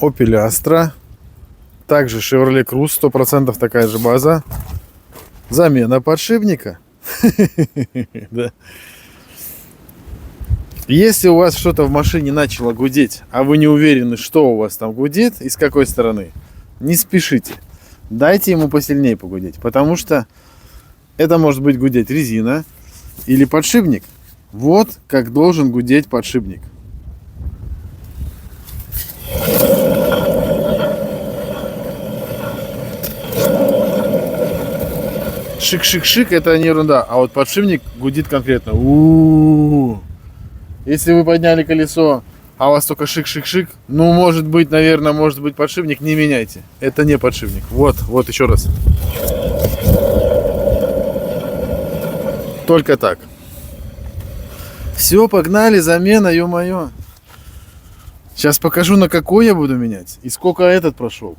Opel Astra. Также Chevrolet Cruze, 100% такая же база. Замена подшипника. Да. Если у вас что-то в машине начало гудеть, а вы не уверены, что у вас там гудит и с какой стороны, не спешите. Дайте ему посильнее погудеть, потому что это может быть гудеть резина или подшипник. Вот как должен гудеть подшипник. Шик-шик-шик — это не ерунда, а вот подшипник гудит конкретно. У-у-у. Если вы подняли колесо, а у вас только шик-шик-шик, ну, может быть, наверное, может быть подшипник, не меняйте. Это не подшипник. Вот еще раз. Только так. Все, погнали, замена, ё-моё. Сейчас покажу, на какой я буду менять и сколько этот прошел.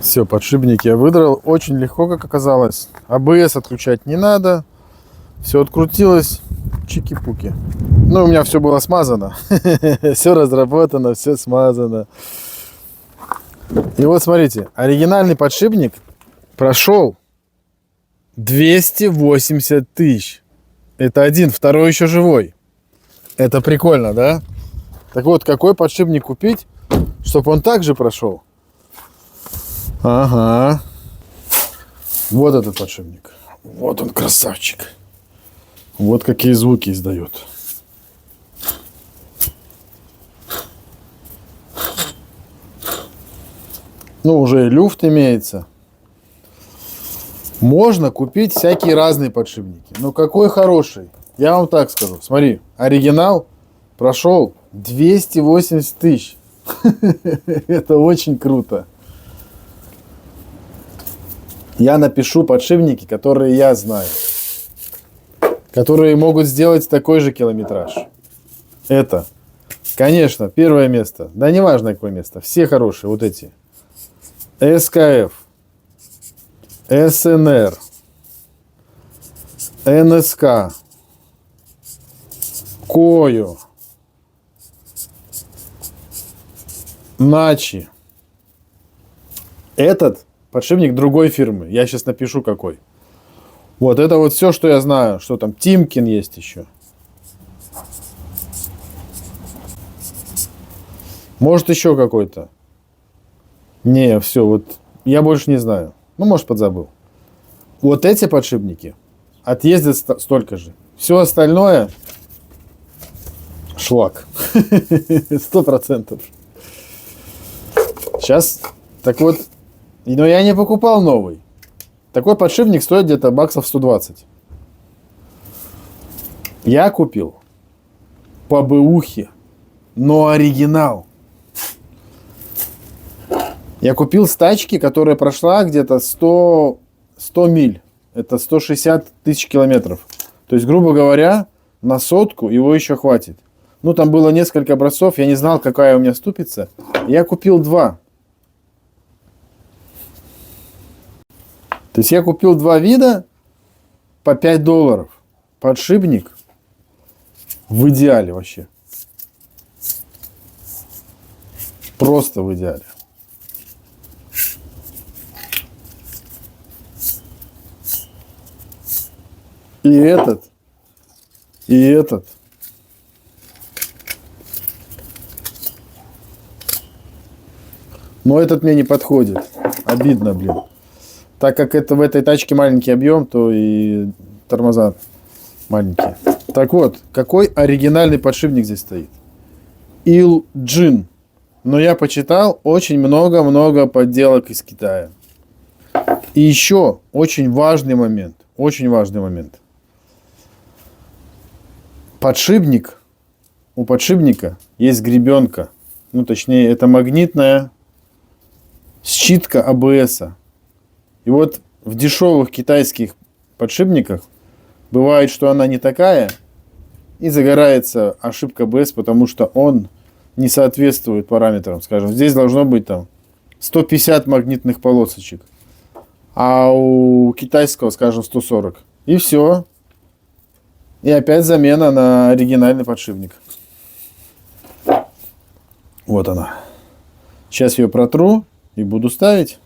Все, подшипники я выдрал. Очень легко, как оказалось. АБС отключать не надо. Все открутилось. Чики-пуки. Ну, у меня все было смазано. Все разработано, все смазано. И вот смотрите, оригинальный подшипник прошел 280 тысяч. Это один, второй еще живой. Это прикольно, да? Так вот, какой подшипник купить, чтобы он также прошел? Ага. Вот этот подшипник. Вот он, красавчик. Вот какие звуки издает. Ну, уже и люфт имеется. Можно купить всякие разные подшипники. Но какой хороший? Я вам так скажу. Смотри, оригинал прошел 280 тысяч. Это очень круто. Я напишу подшипники, которые я знаю. Которые могут сделать такой же километраж. Это, конечно, первое место. Да не важно какое место. Все хорошие, вот эти. СКФ. СНР. НСК. Кою. Начи. Этот подшипник другой фирмы. Я сейчас напишу какой. Вот это вот все, что я знаю. Что там? Тимкин есть еще. Может еще какой-то. Не, все, вот я больше не знаю. Ну, может, подзабыл. Вот эти подшипники отъездят столько же. Все остальное шлак. 100%. Сейчас, так вот, но я не покупал новый. Такой подшипник стоит где-то баксов 120. Я купил по бэухе, но оригинал. Я купил с тачки, которая прошла где-то 100 миль. Это 160 тысяч километров. То есть, грубо говоря, на сотку его еще хватит. Ну, там было несколько образцов, я не знал, какая у меня ступица. Я купил два. То есть я купил два вида по $5. Подшипник в идеале вообще. Просто в идеале. И этот, и этот. Но этот мне не подходит. Обидно, блин. Так как это в этой тачке маленький объем, то и тормоза маленькие. Так вот, какой оригинальный подшипник здесь стоит? Ilgin. Но я почитал очень много-много подделок из Китая. И еще очень важный момент. Очень важный момент. Подшипник. У подшипника есть гребенка. Ну, точнее, это магнитная щитка АБС-а. И вот в дешевых китайских подшипниках бывает, что она не такая, и загорается ошибка АБС, потому что он не соответствует параметрам. Скажем, здесь должно быть там 150 магнитных полосочек, а у китайского, скажем, 140. И все. И опять замена на оригинальный подшипник. Вот она. Сейчас ее протру и буду ставить.